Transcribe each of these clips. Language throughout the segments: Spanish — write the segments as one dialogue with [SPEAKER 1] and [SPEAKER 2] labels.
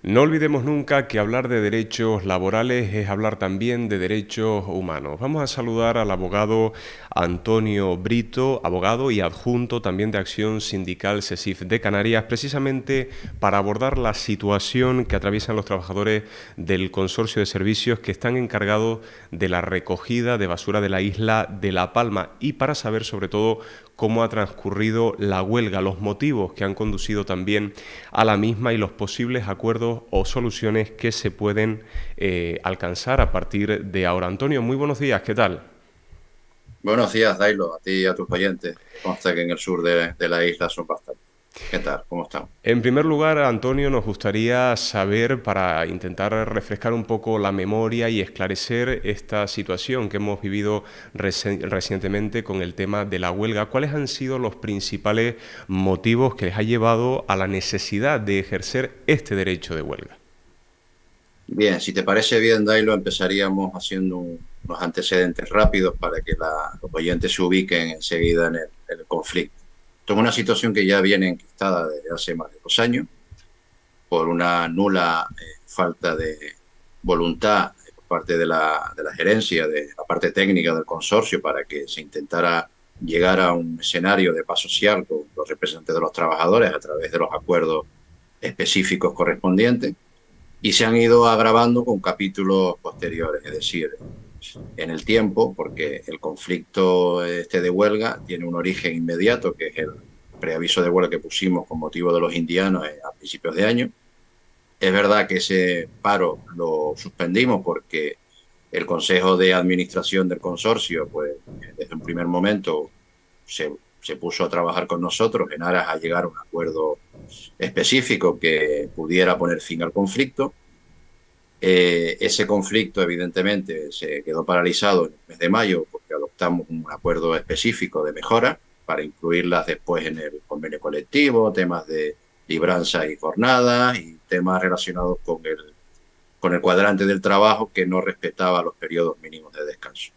[SPEAKER 1] No olvidemos nunca que hablar de derechos laborales es hablar también de derechos humanos. Vamos a saludar al abogado Antonio Brito, abogado y adjunto también de Acción Sindical CESIF de Canarias, precisamente para abordar la situación que atraviesan los trabajadores del consorcio de servicios que están encargados de la recogida de basura de la isla de La Palma y para saber sobre todo cómo ha transcurrido la huelga, los motivos que han conducido también a la misma y los posibles acuerdos o soluciones que se pueden alcanzar a partir de ahora. Antonio, muy buenos días, ¿qué tal?
[SPEAKER 2] Buenos días, Dailo, a ti y a tus oyentes. Consta que en el sur de la isla son bastantes. ¿Qué tal? ¿Cómo están?
[SPEAKER 1] En primer lugar, Antonio, nos gustaría saber, para intentar refrescar un poco la memoria y esclarecer esta situación que hemos vivido recientemente con el tema de la huelga, ¿cuáles han sido los principales motivos que les ha llevado a la necesidad de ejercer este derecho de huelga?
[SPEAKER 2] Bien, si te parece bien, Dailo, empezaríamos haciendo unos antecedentes rápidos para que los oyentes se ubiquen enseguida en el conflicto. Esto es una situación que ya viene enquistada desde hace más de 2 años por una nula falta de voluntad por parte de la gerencia, de la parte técnica del consorcio, para que se intentara llegar a un escenario de paz social con los representantes de los trabajadores a través de los acuerdos específicos correspondientes, y se han ido agravando con capítulos posteriores, es decir, en el tiempo, porque el conflicto este de huelga tiene un origen inmediato, que es el preaviso de huelga que pusimos con motivo de los indianos a principios de año. Es verdad que ese paro lo suspendimos porque el Consejo de Administración del consorcio, pues desde un primer momento se puso a trabajar con nosotros en aras a llegar a un acuerdo específico que pudiera poner fin al conflicto. Ese conflicto, evidentemente, se quedó paralizado en el mes de mayo porque adoptamos un acuerdo específico de mejora para incluirlas después en el convenio colectivo, temas de libranza y jornadas y temas relacionados con el cuadrante del trabajo que no respetaba los periodos mínimos de descanso.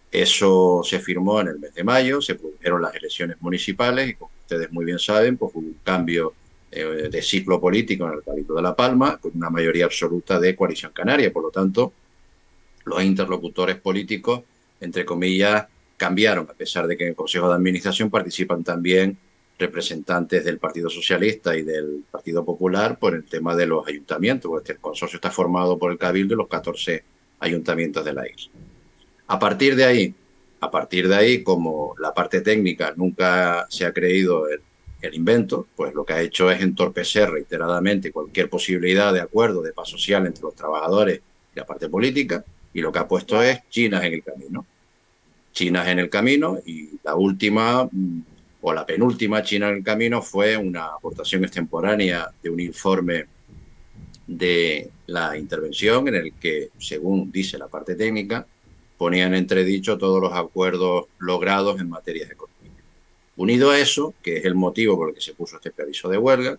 [SPEAKER 2] Eso se firmó en el mes de mayo, se produjeron las elecciones municipales y, como ustedes muy bien saben, pues hubo un cambio de ciclo político en el Cabildo de La Palma con una mayoría absoluta de Coalición Canaria. Por lo tanto, los interlocutores políticos, entre comillas, cambiaron, a pesar de que en el Consejo de Administración participan también representantes del Partido Socialista y del Partido Popular por el tema de los ayuntamientos, porque el consorcio está formado por el Cabildo y los 14 ayuntamientos de la isla. A partir de ahí, a partir de ahí, como la parte técnica nunca se ha creído el invento, pues lo que ha hecho es entorpecer reiteradamente cualquier posibilidad de acuerdo, de paz social entre los trabajadores y la parte política, y lo que ha puesto es chinas en el camino. Chinas en el camino, y la última o la penúltima China en el camino fue una aportación extemporánea de un informe de la intervención en el que, según dice la parte técnica, ponían en entredicho todos los acuerdos logrados en materia económicas. Unido a eso, que es el motivo por el que se puso este preaviso de huelga,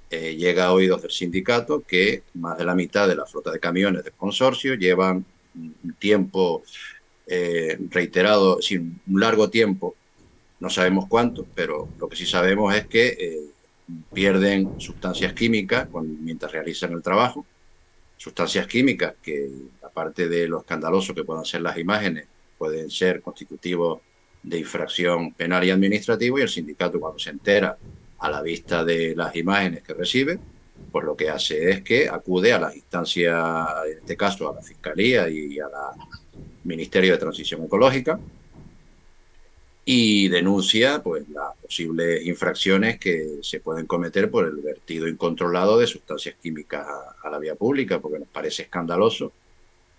[SPEAKER 2] llega a oídos del sindicato que más de la mitad de la flota de camiones del consorcio llevan un tiempo reiterado, es decir, un largo tiempo, no sabemos cuánto, pero lo que sí sabemos es que pierden sustancias químicas mientras realizan el trabajo, sustancias químicas que, aparte de lo escandaloso que puedan ser las imágenes, pueden ser constitutivos de infracción penal y administrativo, y el sindicato, cuando se entera a la vista de las imágenes que recibe, pues lo que hace es que acude a las instancias, en este caso a la Fiscalía y al Ministerio de Transición Ecológica, y denuncia pues las posibles infracciones que se pueden cometer por el vertido incontrolado de sustancias químicas a la vía pública, porque nos parece escandaloso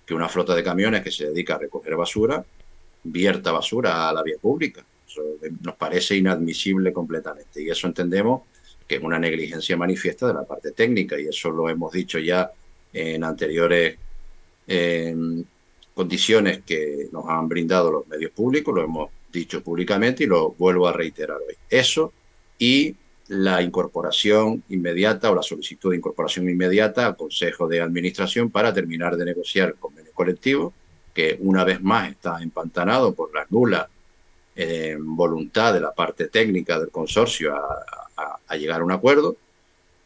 [SPEAKER 2] que una flota de camiones que se dedica a recoger basura vierta basura a la vía pública. Eso nos parece inadmisible completamente, y eso entendemos que es una negligencia manifiesta de la parte técnica, y eso lo hemos dicho ya en anteriores eh, condiciones que nos han brindado los medios públicos, lo hemos dicho públicamente y lo vuelvo a reiterar hoy. Eso y la incorporación inmediata o la solicitud de incorporación inmediata al Consejo de Administración para terminar de negociar el convenio colectivo, que una vez más está empantanado por la nula voluntad de la parte técnica del consorcio a llegar a un acuerdo,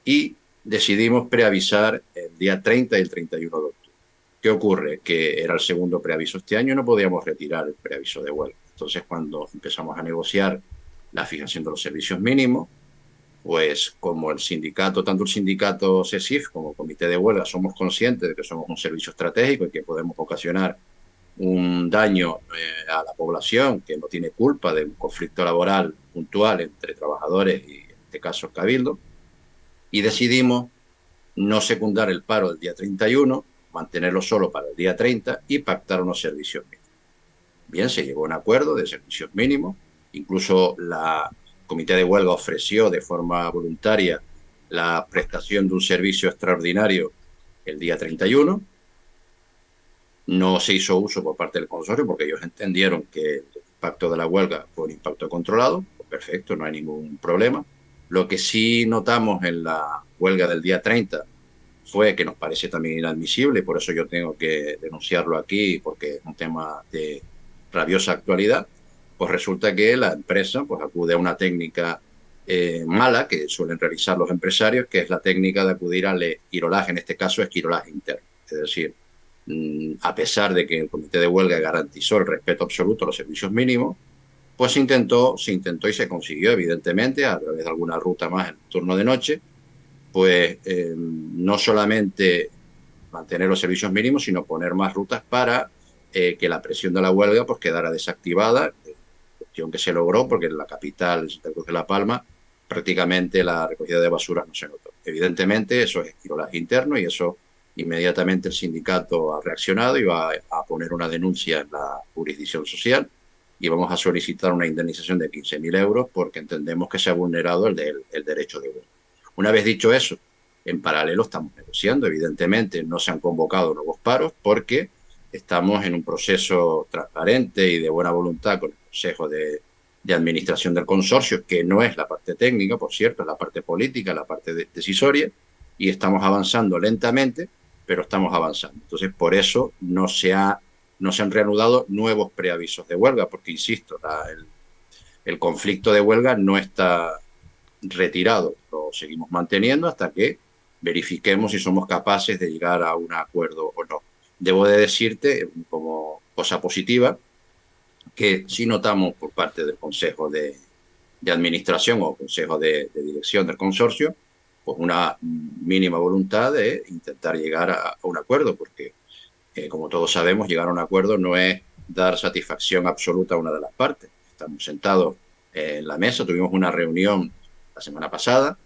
[SPEAKER 2] y decidimos preavisar el día 30 y el 31 de octubre. ¿Qué ocurre? Que era el segundo preaviso este año y no podíamos retirar el preaviso de huelga. Entonces, cuando empezamos a negociar la fijación de los servicios mínimos, pues como el sindicato, tanto el sindicato CESIF como el comité de huelga, somos conscientes de que somos un servicio estratégico y que podemos ocasionar un daño a la población que no tiene culpa de un conflicto laboral puntual entre trabajadores y, en este caso, Cabildo, y decidimos no secundar el paro del día 31, mantenerlo solo para el día 30 y pactar unos servicios mínimos. Bien, se llegó a un acuerdo de servicios mínimos, incluso la comité de huelga ofreció de forma voluntaria la prestación de un servicio extraordinario el día 31. No se hizo uso por parte del consorcio porque ellos entendieron que el impacto de la huelga fue un impacto controlado. Pues perfecto, no hay ningún problema. Lo que sí notamos en la huelga del día 30 fue que nos parece también inadmisible, y por eso yo tengo que denunciarlo aquí, porque es un tema de rabiosa actualidad. Pues resulta que la empresa pues acude a una técnica mala que suelen realizar los empresarios, que es la técnica de acudir al esquirolaje, en este caso esquirolaje interno. Es decir, a pesar de que el comité de huelga garantizó el respeto absoluto a los servicios mínimos, pues se intentó y se consiguió, evidentemente, a través de alguna ruta más en el turno de noche, pues no solamente mantener los servicios mínimos, sino poner más rutas para que la presión de la huelga pues quedara desactivada, cuestión que se logró porque en la capital, Santa Cruz de la Palma, prácticamente la recogida de basuras no se notó. Evidentemente eso es espionaje interno y eso inmediatamente el sindicato ha reaccionado y va a poner una denuncia en la jurisdicción social y vamos a solicitar una indemnización de 15.000 euros porque entendemos que se ha vulnerado el derecho de huelga. Una vez dicho eso, en paralelo estamos negociando. Evidentemente no se han convocado nuevos paros porque estamos en un proceso transparente y de buena voluntad con el Consejo de Administración del Consorcio, que no es la parte técnica, por cierto, es la parte política, la parte decisoria, y estamos avanzando lentamente, pero estamos avanzando. Entonces, por eso no se han reanudado nuevos preavisos de huelga, porque, insisto, el conflicto de huelga no está retirado, lo seguimos manteniendo hasta que verifiquemos si somos capaces de llegar a un acuerdo o no. Debo de decirte, como cosa positiva, que sí notamos por parte del Consejo de Administración o Consejo de Dirección del Consorcio, pues una mínima voluntad de intentar llegar a un acuerdo, porque, como todos sabemos, llegar a un acuerdo no es dar satisfacción absoluta a una de las partes. Estamos sentados en la mesa, tuvimos una reunión la semana pasada,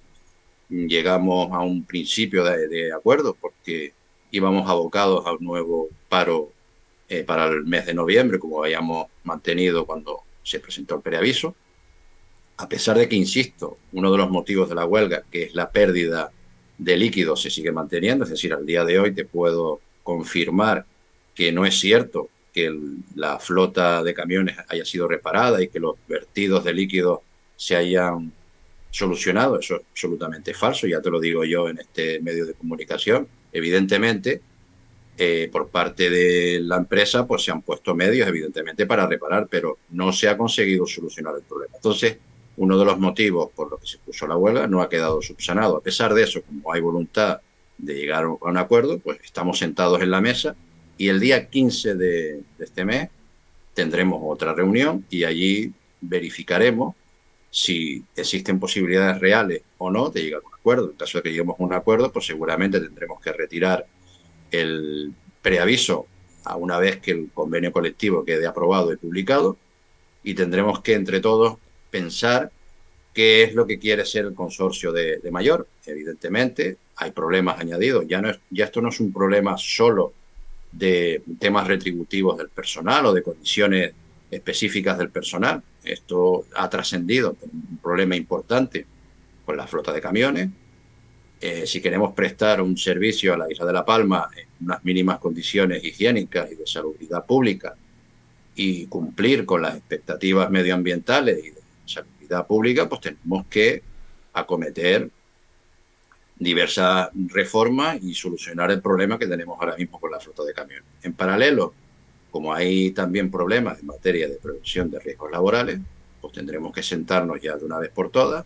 [SPEAKER 2] llegamos a un principio de acuerdo porque íbamos abocados a un nuevo paro para el mes de noviembre, como habíamos mantenido cuando se presentó el preaviso, a pesar de que, insisto, uno de los motivos de la huelga, que es la pérdida de líquidos, se sigue manteniendo. Es decir, al día de hoy te puedo confirmar que no es cierto que la flota de camiones haya sido reparada y que los vertidos de líquidos se hayan solucionado. Eso es absolutamente falso, ya te lo digo yo en este medio de comunicación. Evidentemente, por parte de la empresa, pues se han puesto medios, evidentemente, para reparar, pero no se ha conseguido solucionar el problema. Entonces, uno de los motivos por los que se puso la huelga no ha quedado subsanado. A pesar de eso, como hay voluntad de llegar a un acuerdo, pues estamos sentados en la mesa y el día 15 de este mes tendremos otra reunión y allí verificaremos si existen posibilidades reales o no de llegar a un acuerdo. En caso de que lleguemos a un acuerdo, pues seguramente tendremos que retirar el preaviso a una vez que el convenio colectivo quede aprobado y publicado y tendremos que entre todos pensar qué es lo que quiere ser el consorcio de Mayor. Evidentemente hay problemas añadidos, ya esto no es un problema solo de temas retributivos del personal o de condiciones específicas del personal. Esto ha trascendido un problema importante con la flota de camiones. Si queremos prestar un servicio a la isla de La Palma en unas mínimas condiciones higiénicas y de salubridad pública y cumplir con las expectativas medioambientales y de salubridad pública, pues tenemos que acometer diversas reformas y solucionar el problema que tenemos ahora mismo con la flota de camiones. En paralelo, como hay también problemas en materia de prevención de riesgos laborales, pues tendremos que sentarnos ya de una vez por todas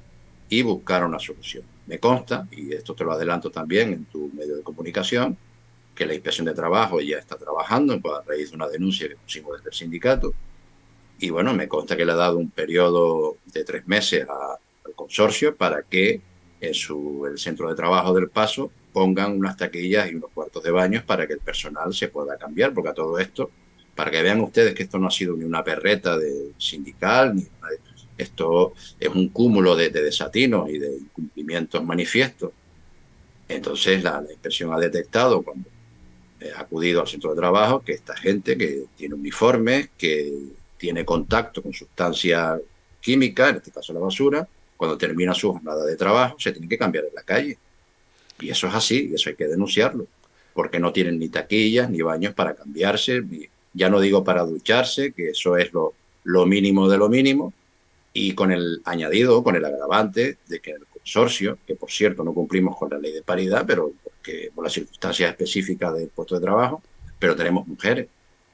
[SPEAKER 2] y buscar una solución. me consta, y esto te lo adelanto también en tu medio de comunicación, que la Inspección de Trabajo ya está trabajando a raíz de una denuncia que pusimos desde el sindicato. Y bueno, me consta que le ha dado un periodo de 3 meses al consorcio para que en el centro de trabajo del Paso pongan unas taquillas y unos cuartos de baños para que el personal se pueda cambiar, porque a todo esto, para que vean ustedes que esto no ha sido ni una perreta de sindical, esto es un cúmulo de desatinos y de incumplimientos manifiestos. Entonces la inspección ha detectado cuando ha acudido al centro de trabajo que esta gente que tiene uniformes, que tiene contacto con sustancias químicas, en este caso la basura, cuando termina su jornada de trabajo se tiene que cambiar en la calle. Y eso es así, y eso hay que denunciarlo, porque no tienen ni taquillas, ni baños para cambiarse, ya no digo para ducharse, que eso es lo mínimo de lo mínimo, y con el añadido, con el agravante de que el consorcio, que por cierto no cumplimos con la ley de paridad, pero porque, por las circunstancias específicas del puesto de trabajo, pero tenemos mujeres.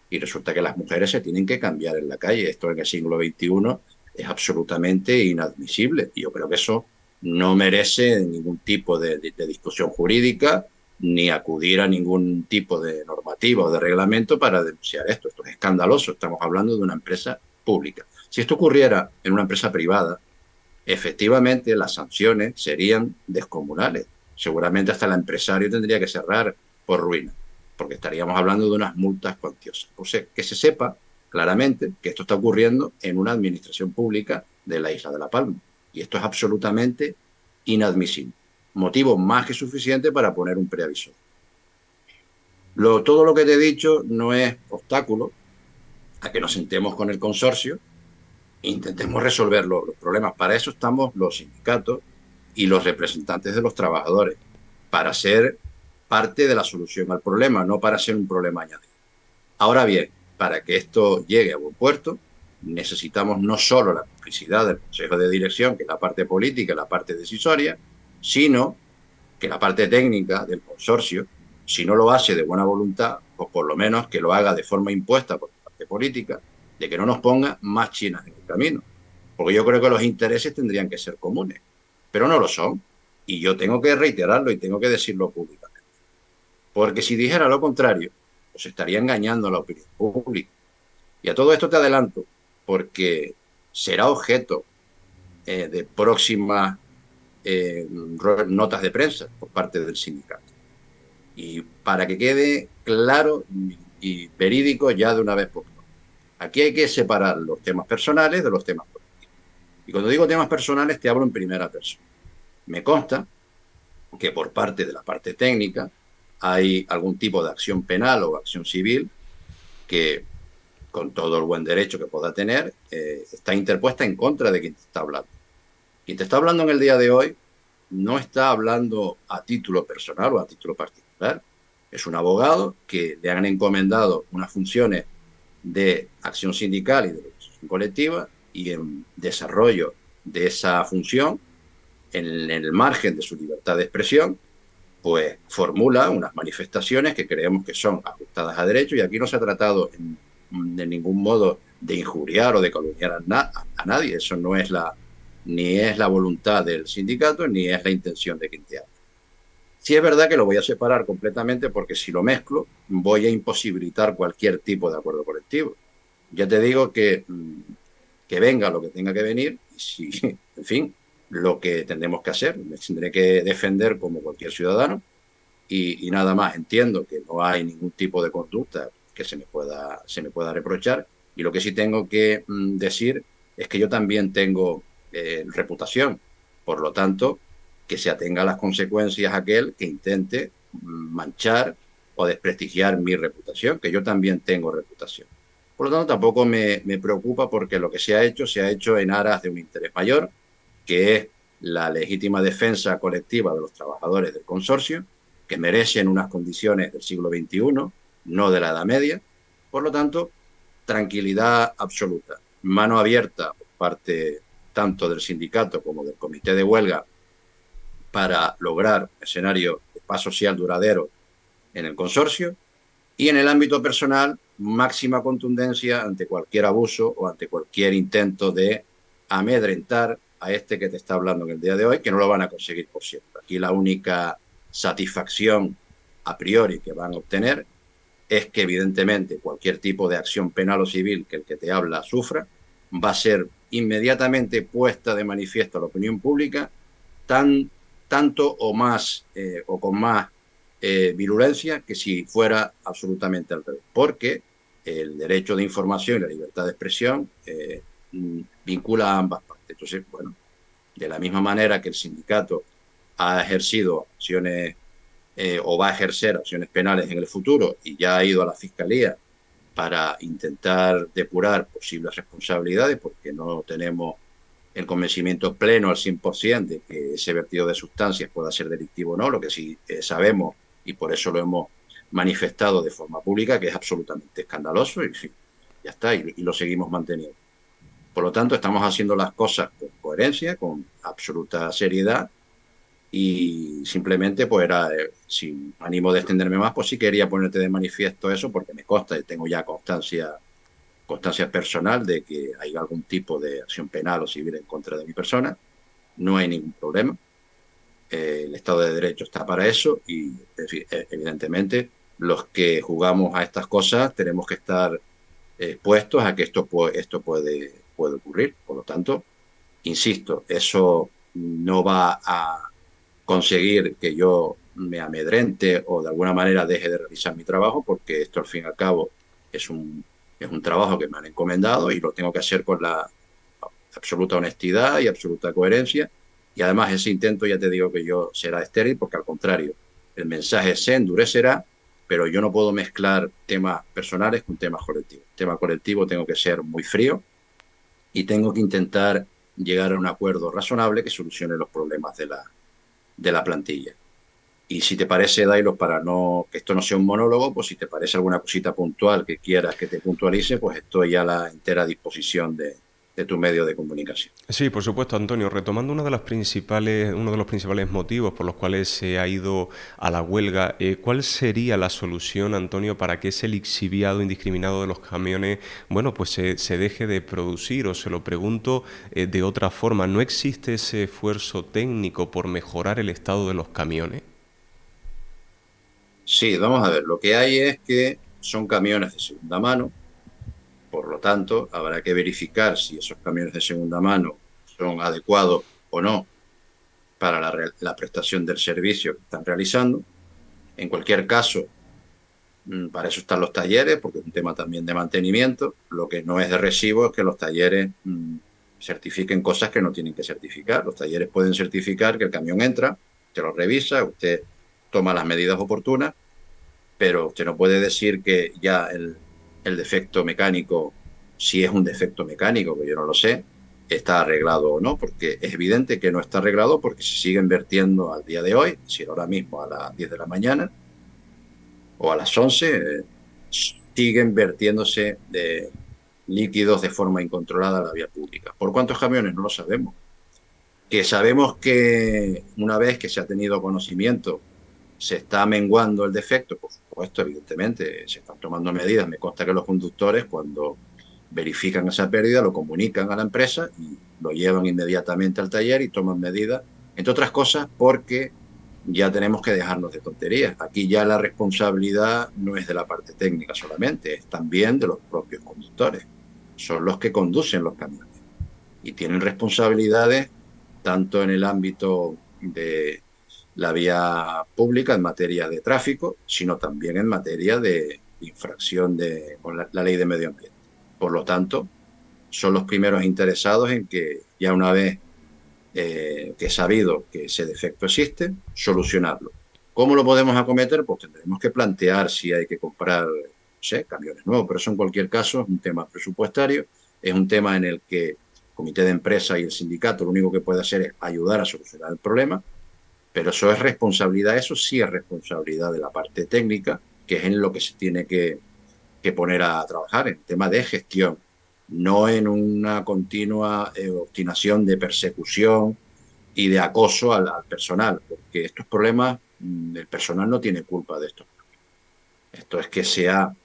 [SPEAKER 2] Y resulta que las mujeres se tienen que cambiar en la calle. Esto en el siglo XXI es absolutamente inadmisible. Y yo creo que eso no merece ningún tipo de discusión jurídica ni acudir a ningún tipo de normativa o de reglamento para denunciar esto. Esto es escandaloso. Estamos hablando de una empresa pública. Si esto ocurriera en una empresa privada, efectivamente las sanciones serían descomunales. Seguramente hasta el empresario tendría que cerrar por ruina, porque estaríamos hablando de unas multas cuantiosas. O sea, que se sepa claramente que esto está ocurriendo en una administración pública de la isla de La Palma. Y esto es absolutamente inadmisible. Motivo más que suficiente para poner un preaviso. Todo lo que te he dicho no es obstáculo a que nos sentemos con el consorcio intentemos resolver los problemas. Para eso estamos los sindicatos y los representantes de los trabajadores, para ser parte de la solución al problema, no para ser un problema añadido. Ahora bien, para que esto llegue a buen puerto, necesitamos no solo la complicidad del Consejo de Dirección, que es la parte política, la parte decisoria, sino que la parte técnica del consorcio, si no lo hace de buena voluntad, pues por lo menos que lo haga de forma impuesta por la parte política, de que no nos ponga más chinas en el camino. Porque yo creo que los intereses tendrían que ser comunes, pero no lo son. Y yo tengo que reiterarlo y tengo que decirlo públicamente. Porque si dijera lo contrario, pues estaría engañando a la opinión pública. Y a todo esto te adelanto, porque será objeto de próximas notas de prensa por parte del sindicato. Y para que quede claro y verídico ya de una vez por todas, aquí hay que separar los temas personales de los temas políticos. Y cuando digo temas personales te hablo en primera persona. Me consta que por parte de la parte técnica hay algún tipo de acción penal o acción civil que, con todo el buen derecho que pueda tener, está interpuesta en contra de quien te está hablando. Quien te está hablando en el día de hoy no está hablando a título personal o a título particular. Es un abogado que le han encomendado unas funciones de acción sindical y de negociación colectiva, y en desarrollo de esa función, en el margen de su libertad de expresión, pues formula unas manifestaciones que creemos que son ajustadas a derecho, y aquí no se ha tratado de ningún modo de injuriar o de calumniar a nadie. Eso no es ni es la voluntad del sindicato, ni es la intención de quien te habla. Sí es verdad que lo voy a separar completamente, porque si lo mezclo voy a imposibilitar cualquier tipo de acuerdo colectivo. Ya te digo que venga lo que tenga que venir, y si, en fin, lo que tendremos que hacer, me tendré que defender como cualquier ciudadano, y nada más. Entiendo que no hay ningún tipo de conducta que se me pueda reprochar, y lo que sí tengo que decir es que yo también tengo reputación. Por lo tanto, que se atenga a las consecuencias aquel que intente manchar o desprestigiar mi reputación, que yo también tengo reputación. Por lo tanto, tampoco me preocupa, porque lo que se ha hecho en aras de un interés mayor, que es la legítima defensa colectiva de los trabajadores del consorcio, que merecen unas condiciones del siglo XXI, no de la Edad Media. Por lo tanto, tranquilidad absoluta, mano abierta por parte tanto del sindicato como del comité de huelga para lograr un escenario de paz social duradero en el consorcio, y en el ámbito personal, máxima contundencia ante cualquier abuso o ante cualquier intento de amedrentar a este que te está hablando en el día de hoy, que no lo van a conseguir por siempre. Aquí la única satisfacción a priori que van a obtener es que evidentemente cualquier tipo de acción penal o civil que el que te habla sufra va a ser inmediatamente puesta de manifiesto a la opinión pública tanto o más o con más virulencia que si fuera absolutamente al revés, porque el derecho de información y la libertad de expresión vincula a ambas partes. Entonces, bueno, de la misma manera que el sindicato ha ejercido acciones o va a ejercer acciones penales en el futuro y ya ha ido a la Fiscalía para intentar depurar posibles responsabilidades porque no tenemos el convencimiento pleno al 100% de que ese vertido de sustancias pueda ser delictivo o no, lo que sí sabemos y por eso lo hemos manifestado de forma pública que es absolutamente escandaloso y sí, ya está, y lo seguimos manteniendo. Por lo tanto, estamos haciendo las cosas con coherencia, con absoluta seriedad y simplemente, pues era, sin ánimo de extenderme más, pues sí quería ponerte de manifiesto eso porque me consta y tengo ya constancia personal de que hay algún tipo de acción penal o civil en contra de mi persona. No hay ningún problema. El Estado de Derecho está para eso y, en fin, evidentemente, los que jugamos a estas cosas tenemos que estar expuestos a que esto puede ocurrir. Por lo tanto, insisto, eso no va a conseguir que yo me amedrente o de alguna manera deje de realizar mi trabajo, porque esto al fin y al cabo es un trabajo que me han encomendado y lo tengo que hacer con la absoluta honestidad y absoluta coherencia. Y además ese intento ya te digo que yo será estéril porque al contrario, el mensaje se endurecerá, pero yo no puedo mezclar temas personales con temas colectivos. El tema colectivo tengo que ser muy frío y tengo que intentar llegar a un acuerdo razonable que solucione los problemas de la plantilla. Y si te parece, Dailo, para no que esto no sea un monólogo, pues si te parece alguna cosita puntual que quieras que te puntualice, pues estoy a la entera disposición de tu medio de comunicación.
[SPEAKER 1] Sí, por supuesto, Antonio. Retomando uno de los principales motivos por los cuales se ha ido a la huelga, ¿cuál sería la solución, Antonio, para que ese lixiviado indiscriminado de los camiones, bueno, pues se deje de producir? O se lo pregunto de otra forma, ¿no existe ese esfuerzo técnico por mejorar el estado de los camiones?
[SPEAKER 2] Sí, vamos a ver, lo que hay es que son camiones de segunda mano, por lo tanto, habrá que verificar si esos camiones de segunda mano son adecuados o no para la prestación del servicio que están realizando. En cualquier caso, para eso están los talleres, porque es un tema también de mantenimiento. Lo que no es de recibo es que los talleres certifiquen cosas que no tienen que certificar. Los talleres pueden certificar que el camión entra, te lo revisa, usted toma las medidas oportunas, pero usted no puede decir que ya el defecto mecánico, si es un defecto mecánico, que yo no lo sé, está arreglado o no, porque es evidente que no está arreglado porque se siguen vertiendo al día de hoy, si ahora mismo a las 10 de la mañana, o a las 11 siguen vertiéndose de líquidos de forma incontrolada a la vía pública. ¿Por cuántos camiones? No lo sabemos. Que sabemos que una vez que se ha tenido conocimiento se está menguando el defecto, por supuesto, evidentemente, se están tomando medidas. Me consta que los conductores, cuando verifican esa pérdida, lo comunican a la empresa y lo llevan inmediatamente al taller y toman medidas, entre otras cosas, porque ya tenemos que dejarnos de tonterías. Aquí ya la responsabilidad no es de la parte técnica solamente, es también de los propios conductores. Son los que conducen los camiones y tienen responsabilidades tanto en el ámbito de la vía pública en materia de tráfico, sino también en materia de infracción con la ley de medio ambiente. Por lo tanto, son los primeros interesados en que ya una vez que he sabido que ese defecto existe, solucionarlo. ¿Cómo lo podemos acometer? Pues tendremos que plantear si hay que comprar, no sé, camiones nuevos, pero eso en cualquier caso es un tema presupuestario, es un tema en el que el comité de empresa y el sindicato lo único que puede hacer es ayudar a solucionar el problema, pero eso sí es responsabilidad de la parte técnica, que es en lo que se tiene que poner a trabajar, en el tema de gestión, no en una continua obstinación de persecución y de acoso al personal, porque estos problemas, el personal no tiene culpa de esto. Esto es que se ha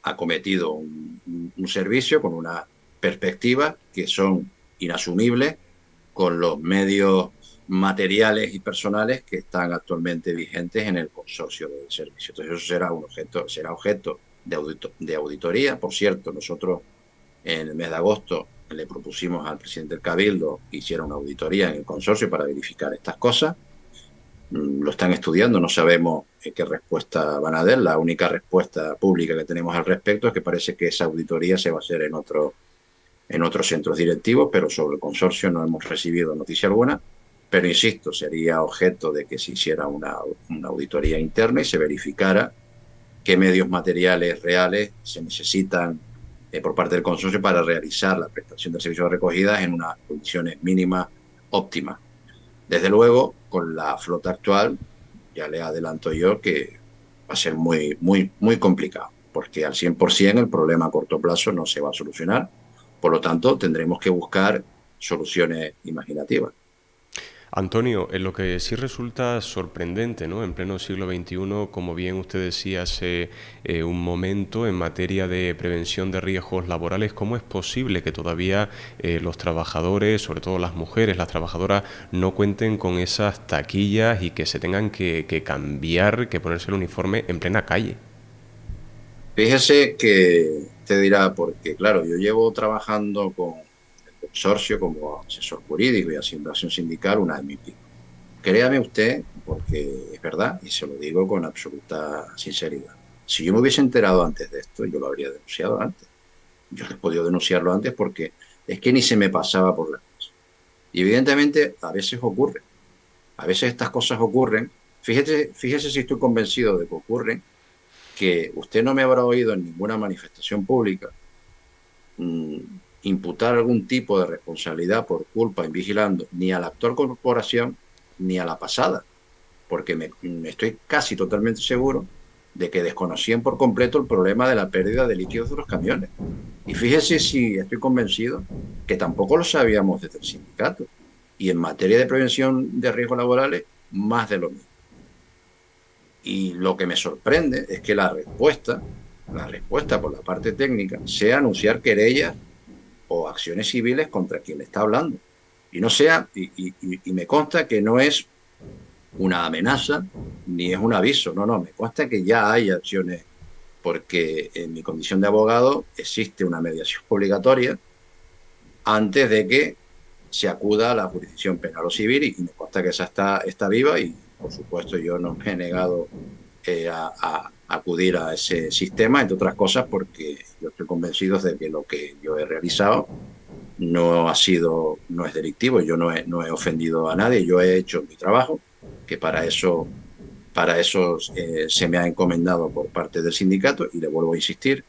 [SPEAKER 2] acometido un servicio con unas perspectivas que son inasumibles con los medios materiales y personales que están actualmente vigentes en el consorcio de servicio. Entonces eso será objeto de auditoría. Por cierto, nosotros en el mes de agosto le propusimos al presidente del Cabildo que hiciera una auditoría en el consorcio para verificar estas cosas. Lo están estudiando, no sabemos qué respuesta van a dar. La única respuesta pública que tenemos al respecto es que parece que esa auditoría se va a hacer en otros centros directivos, pero sobre el consorcio no hemos recibido noticia alguna. Pero insisto, sería objeto de que se hiciera una auditoría interna y se verificara qué medios materiales reales se necesitan por parte del consorcio para realizar la prestación de servicios de recogida en unas condiciones mínimas óptimas. Desde luego, con la flota actual, ya le adelanto yo que va a ser muy, muy, muy complicado, porque al 100% el problema a corto plazo no se va a solucionar. Por lo tanto, tendremos que buscar soluciones imaginativas.
[SPEAKER 1] Antonio, en lo que sí resulta sorprendente, ¿no? En pleno siglo XXI, como bien usted decía hace un momento, en materia de prevención de riesgos laborales, ¿cómo es posible que todavía los trabajadores, sobre todo las mujeres, las trabajadoras, no cuenten con esas taquillas y que se tengan que cambiar, que ponerse el uniforme en plena calle?
[SPEAKER 2] Fíjese que te dirá, porque claro, yo llevo trabajando con el consorcio como asesor jurídico y haciendo acción sindical un año y pico. Créame usted, porque es verdad, y se lo digo con absoluta sinceridad. Si yo me hubiese enterado antes de esto, yo lo habría denunciado antes. Yo no he podido denunciarlo antes porque es que ni se me pasaba por la cabeza. Y evidentemente a veces ocurre. A veces estas cosas ocurren. Fíjese si estoy convencido de que ocurren, que usted no me habrá oído en ninguna manifestación pública mmm, imputar algún tipo de responsabilidad por culpa en vigilando ni a la actual corporación ni a la pasada, porque estoy casi totalmente seguro de que desconocían por completo el problema de la pérdida de líquidos de los camiones. Y fíjese si estoy convencido que tampoco lo sabíamos desde el sindicato. Y en materia de prevención de riesgos laborales, más de lo mismo. Y lo que me sorprende es que la respuesta por la parte técnica, sea anunciar querellas o acciones civiles contra quien le está hablando. Y no sea, y me consta que no es una amenaza ni es un aviso, no, me consta que ya hay acciones, porque en mi condición de abogado existe una mediación obligatoria antes de que se acuda a la jurisdicción penal o civil, y me consta que esa está viva, y por supuesto yo no me he negado a acudir a ese sistema, entre otras cosas porque yo estoy convencido de que lo que yo he realizado no es delictivo. Yo no he ofendido a nadie, yo he hecho mi trabajo, que para eso se me ha encomendado por parte del sindicato, y le vuelvo a insistir,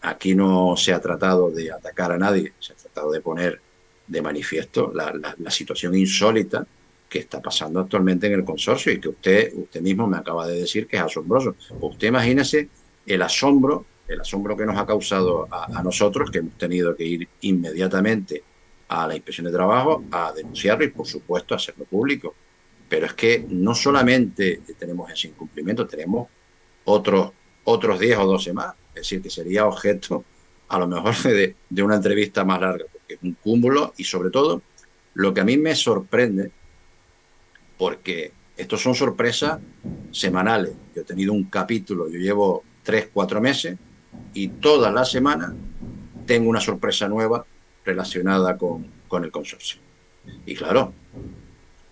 [SPEAKER 2] aquí no se ha tratado de atacar a nadie, se ha tratado de poner de manifiesto la situación insólita que está pasando actualmente en el consorcio, y que usted mismo me acaba de decir que es asombroso. Usted imagínese el asombro que nos ha causado a nosotros, que hemos tenido que ir inmediatamente a la inspección de trabajo a denunciarlo y, por supuesto, a hacerlo público. Pero es que no solamente tenemos ese incumplimiento, tenemos otros 10 o 12 más. Es decir, que sería objeto a lo mejor de una entrevista más larga, porque es un cúmulo. Y sobre todo, lo que a mí me sorprende, porque estos son sorpresas semanales. Yo he tenido un capítulo, yo llevo 3, 4 meses, y todas las semanas tengo una sorpresa nueva relacionada con el consorcio. Y claro,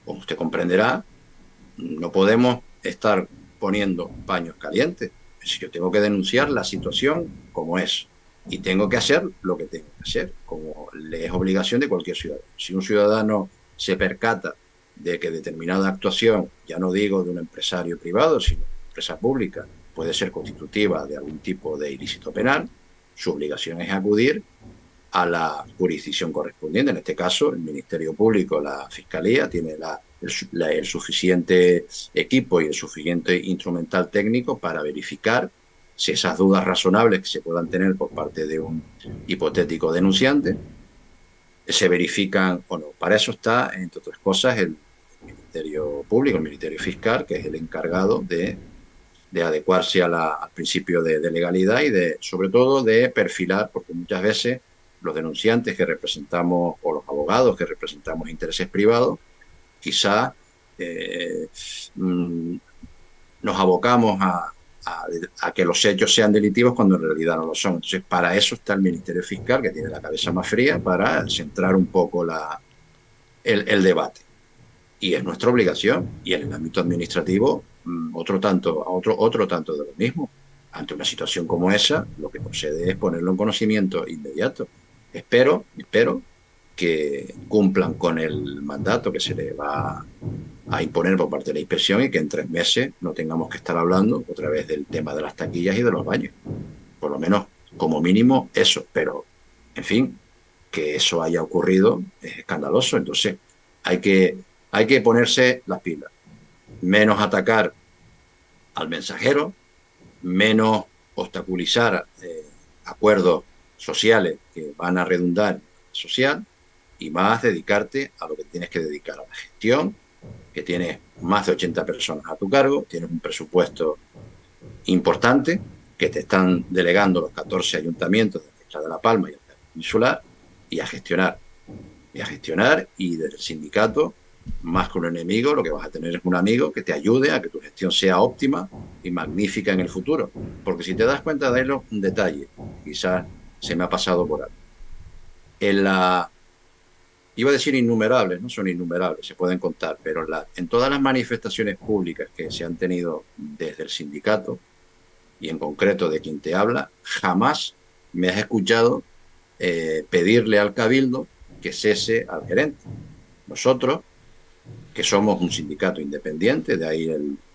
[SPEAKER 2] como usted comprenderá, no podemos estar poniendo paños calientes. Si yo tengo que denunciar la situación como es, y tengo que hacer lo que tengo que hacer, como le es obligación de cualquier ciudadano. Si un ciudadano se percata de que determinada actuación, ya no digo de un empresario privado, sino de una empresa pública, puede ser constitutiva de algún tipo de ilícito penal, su obligación es acudir a la jurisdicción correspondiente. En este caso, el Ministerio Público, la Fiscalía, tiene el suficiente equipo y el suficiente instrumental técnico para verificar si esas dudas razonables que se puedan tener por parte de un hipotético denunciante se verifican o no. Para eso está, entre otras cosas, el Ministerio Público, el Ministerio Fiscal, que es el encargado de adecuarse al principio de legalidad y sobre todo de perfilar, porque muchas veces los denunciantes que representamos, o los abogados abogados que representamos intereses privados, quizá eh, mm, nos abocamos a que los hechos sean delictivos cuando en realidad no lo son. Entonces, para eso está el Ministerio Fiscal, que tiene la cabeza más fría, para centrar un poco el debate. Y es nuestra obligación. Y en el ámbito administrativo, otro tanto de lo mismo. Ante una situación como esa, lo que procede es ponerlo en conocimiento inmediato. Espero que cumplan con el mandato que se le va a imponer por parte de la inspección y que en 3 meses no tengamos que estar hablando otra vez del tema de las taquillas y de los baños. Por lo menos, como mínimo, eso. Pero, en fin, que eso haya ocurrido es escandaloso. Entonces, hay que, hay que ponerse las pilas. Menos atacar al mensajero, menos obstaculizar acuerdos sociales que van a redundar en social y más dedicarte a lo que tienes que dedicar, a la gestión, que tienes más de 80 personas a tu cargo, tienes un presupuesto importante que te están delegando los 14 ayuntamientos de la Isla de La Palma y el Peninsular y a gestionar. Y a gestionar y desde el sindicato, más que un enemigo, lo que vas a tener es un amigo que te ayude a que tu gestión sea óptima y magnífica en el futuro. Porque si te das cuenta de ello, un detalle, quizás se me ha pasado por algo. En la, iba a decir innumerables, no son innumerables, se pueden contar, pero en todas las manifestaciones públicas que se han tenido desde el sindicato, y en concreto de quien te habla, jamás me has escuchado pedirle al cabildo que cese al gerente. Nosotros, que somos un sindicato independiente, de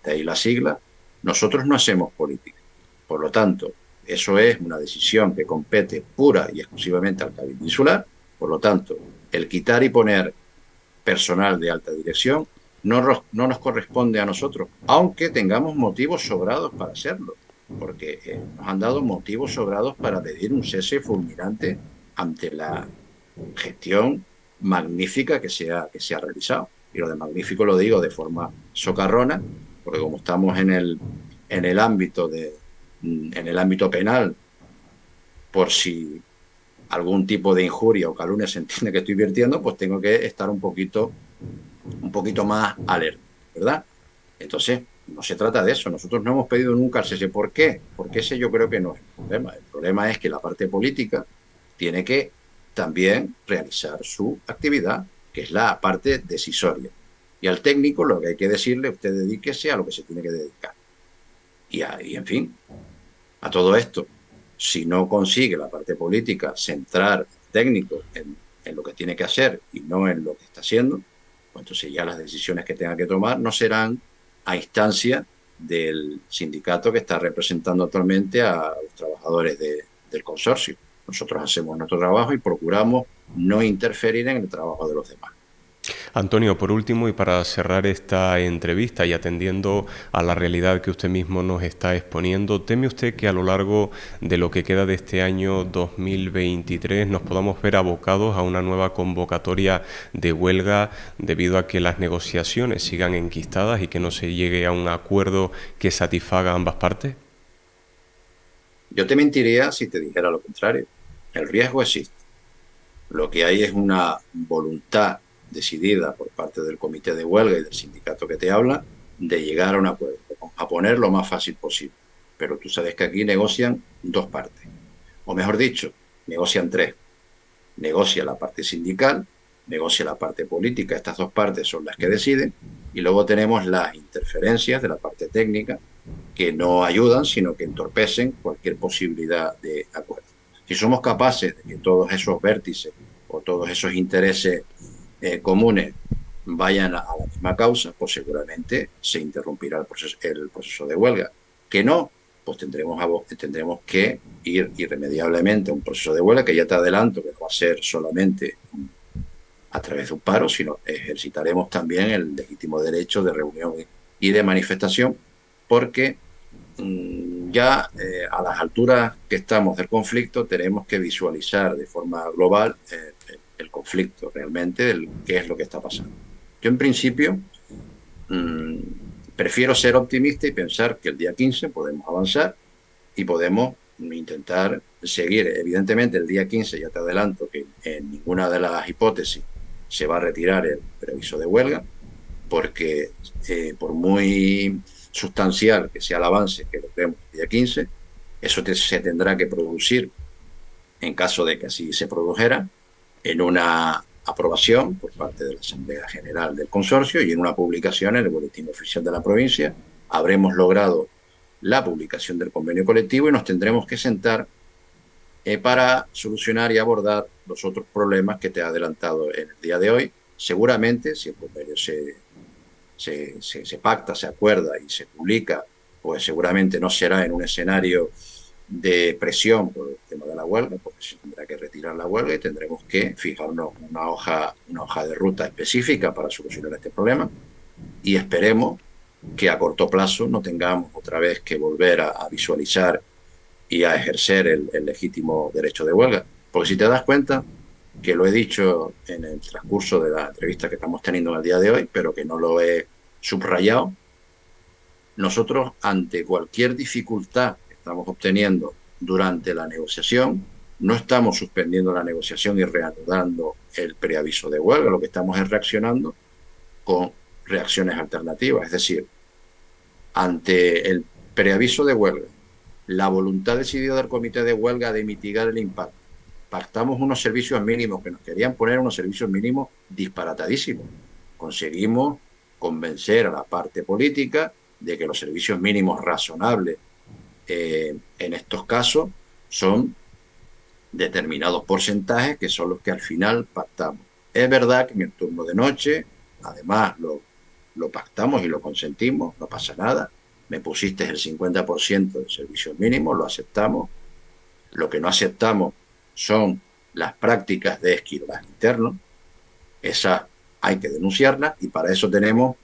[SPEAKER 2] ahí la sigla, nosotros no hacemos política. Por lo tanto, eso es una decisión que compete pura y exclusivamente al Cabildo Insular. Por lo tanto, el quitar y poner personal de alta dirección no nos corresponde a nosotros, aunque tengamos motivos sobrados para hacerlo, porque nos han dado motivos sobrados para pedir un cese fulminante ante la gestión magnífica que se ha realizado. Y lo de magnífico lo digo de forma socarrona, porque como estamos en el ámbito penal, por si algún tipo de injuria o calumnia se entiende que estoy virtiendo, pues tengo que estar un poquito más alerta, ¿verdad? Entonces, no se trata de eso. Nosotros no hemos pedido nunca el cese. ¿Por qué? Porque ese yo creo que no es el problema. El problema es que la parte política tiene que también realizar su actividad, que es la parte decisoria. Y al técnico lo que hay que decirle, usted dedíquese a lo que se tiene que dedicar. Y en fin, a todo esto, si no consigue la parte política centrar al técnico en lo que tiene que hacer y no en lo que está haciendo, pues entonces ya las decisiones que tenga que tomar no serán a instancia del sindicato que está representando actualmente a los trabajadores del consorcio. Nosotros hacemos nuestro trabajo y procuramos no interferir en el trabajo de los demás.
[SPEAKER 1] Antonio, por último y para cerrar esta entrevista y atendiendo a la realidad que usted mismo nos está exponiendo, ¿teme usted que a lo largo de lo que queda de este año 2023 nos podamos ver abocados a una nueva convocatoria de huelga debido a que las negociaciones sigan enquistadas y que no se llegue a un acuerdo que satisfaga a ambas partes?
[SPEAKER 2] Yo te mentiría si te dijera lo contrario. El riesgo existe. Lo que hay es una voluntad decidida por parte del comité de huelga y del sindicato que te habla de llegar a un acuerdo, a poner lo más fácil posible. Pero tú sabes que aquí negocian dos partes, o mejor dicho, negocian tres. Negocia la parte sindical, negocia la parte política, estas dos partes son las que deciden, y luego tenemos las interferencias de la parte técnica que no ayudan, sino que entorpecen cualquier posibilidad de acuerdo. Si somos capaces de que todos esos vértices o todos esos intereses comunes vayan a la misma causa, pues seguramente se interrumpirá el proceso de huelga. Que no, pues tendremos que ir irremediablemente a un proceso de huelga, que ya te adelanto que no va a ser solamente a través de un paro, sino ejercitaremos también el legítimo derecho de reunión y de manifestación, porque ya a las alturas que estamos del conflicto tenemos que visualizar de forma global el conflicto realmente, qué es lo que está pasando. Yo en principio prefiero ser optimista y pensar que el día 15 podemos avanzar y podemos intentar seguir. Evidentemente el día 15 ya te adelanto que en ninguna de las hipótesis se va a retirar el preaviso de huelga, porque por muy sustancial que sea el avance que logremos el día 15, eso se tendrá que producir, en caso de que así se produjera, en una aprobación por parte de la Asamblea General del Consorcio y en una publicación en el Boletín Oficial de la provincia. Habremos logrado la publicación del convenio colectivo y nos tendremos que sentar para solucionar y abordar los otros problemas que te he adelantado en el día de hoy. Seguramente, si el convenio se pacta, se acuerda y se publica, pues seguramente no será en un escenario de presión por el tema de la huelga, porque se tendrá que retirar la huelga y tendremos que fijarnos una hoja de ruta específica para solucionar este problema, y esperemos que a corto plazo no tengamos otra vez que volver a visualizar y a ejercer el legítimo derecho de huelga. Porque si te das cuenta, que lo he dicho en el transcurso de la entrevista que estamos teniendo en el día de hoy, pero que no lo he subrayado, nosotros ante cualquier dificultad que estamos obteniendo durante la negociación, no estamos suspendiendo la negociación y reanudando el preaviso de huelga, lo que estamos es reaccionando con reacciones alternativas. Es decir, ante el preaviso de huelga, la voluntad decidida del comité de huelga de mitigar el impacto, pactamos unos servicios mínimos que nos querían poner unos servicios mínimos disparatadísimos. Conseguimos convencer a la parte política de que los servicios mínimos razonables en estos casos son determinados porcentajes que son los que al final pactamos. Es verdad que en el turno de noche, además lo pactamos y lo consentimos, no pasa nada. Me pusiste el 50% de servicios mínimos, lo aceptamos. Lo que no aceptamos son las prácticas de esquirolaje interno. Esas hay que denunciarlas y para eso tenemos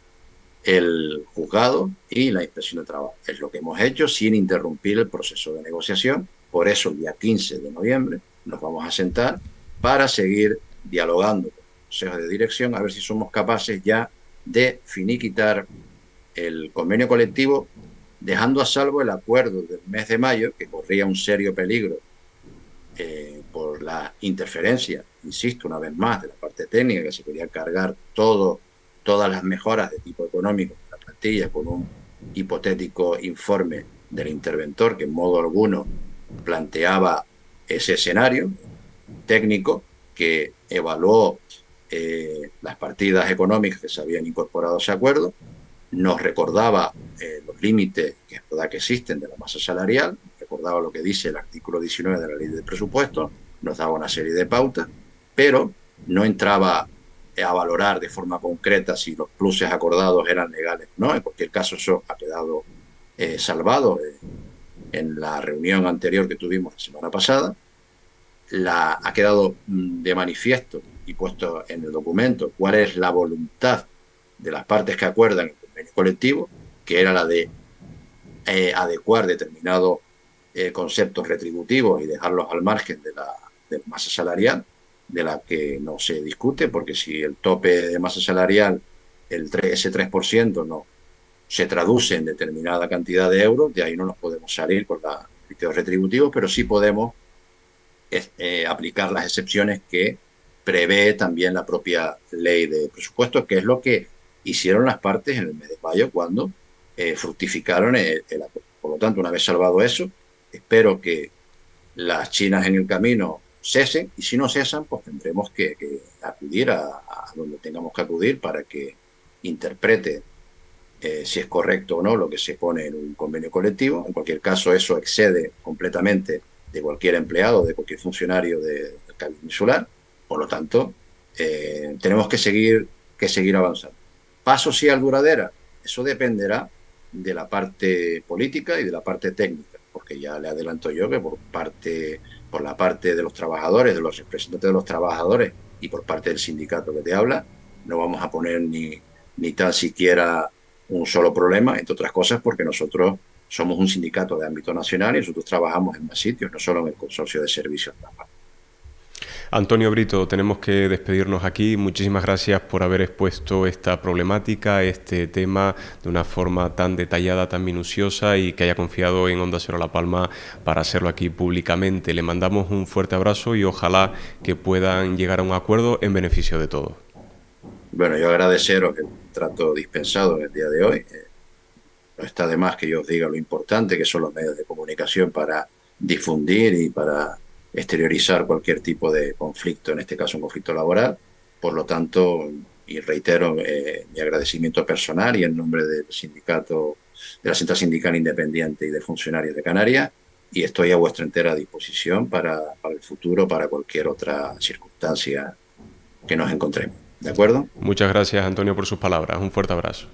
[SPEAKER 2] el juzgado y la inspección de trabajo. Es lo que hemos hecho sin interrumpir el proceso de negociación. Por eso el día 15 de noviembre nos vamos a sentar para seguir dialogando con el Consejo de Dirección a ver si somos capaces ya de finiquitar el convenio colectivo, dejando a salvo el acuerdo del mes de mayo, que corría un serio peligro por la interferencia, insisto una vez más, de la parte técnica, que se quería cargar todas las mejoras de tipo económico de la plantilla con un hipotético informe del interventor que en modo alguno planteaba ese escenario técnico, que evaluó las partidas económicas que se habían incorporado a ese acuerdo, nos recordaba los límites que es verdad que existen de la masa salarial, recordaba lo que dice el artículo 19 de la ley de presupuesto, nos daba una serie de pautas, pero no entraba a valorar de forma concreta si los pluses acordados eran legales o no. En cualquier caso, eso ha quedado salvado en la reunión anterior que tuvimos la semana pasada. Ha quedado de manifiesto y puesto en el documento cuál es la voluntad de las partes que acuerdan el convenio colectivo, que era la de adecuar determinados conceptos retributivos y dejarlos al margen de la masa salarial, de la que no se discute, porque si el tope de masa salarial, ese 3%, no se traduce en determinada cantidad de euros, de ahí no nos podemos salir con los criterios retributivos, pero sí podemos aplicar las excepciones que prevé también la propia ley de presupuestos, que es lo que hicieron las partes en el mes de mayo cuando fructificaron el acuerdo. Por lo tanto, una vez salvado eso, espero que las chinas en el camino cesen, y si no cesan, pues tendremos que acudir a donde tengamos que acudir para que interprete si es correcto o no lo que se pone en un convenio colectivo. En cualquier caso, eso excede completamente de cualquier empleado, de cualquier funcionario del Cabildo Insular. Por lo tanto, tenemos que seguir avanzando. ¿Paso sí al duradera? Eso dependerá de la parte política y de la parte técnica, porque ya le adelanto yo que por la parte de los trabajadores, de los representantes de los trabajadores y por parte del sindicato que te habla, no vamos a poner ni tan siquiera un solo problema, entre otras cosas porque nosotros somos un sindicato de ámbito nacional y nosotros trabajamos en más sitios, no solo en el consorcio de servicios.
[SPEAKER 1] Antonio Brito, tenemos que despedirnos aquí. Muchísimas gracias por haber expuesto esta problemática, este tema de una forma tan detallada, tan minuciosa, y que haya confiado en Onda Cero La Palma para hacerlo aquí públicamente. Le mandamos un fuerte abrazo y ojalá que puedan llegar a un acuerdo en beneficio de todos.
[SPEAKER 2] Bueno, yo agradeceros el trato dispensado en el día de hoy. No está de más que yo os diga lo importante que son los medios de comunicación para difundir y para exteriorizar cualquier tipo de conflicto, en este caso un conflicto laboral. Por lo tanto, y reitero mi agradecimiento personal y en nombre del sindicato, de la Central Sindical Independiente y de funcionarios de Canarias, y estoy a vuestra entera disposición para el futuro, para cualquier otra circunstancia que nos encontremos. ¿De acuerdo?
[SPEAKER 1] Muchas gracias, Antonio, por sus palabras. Un fuerte abrazo.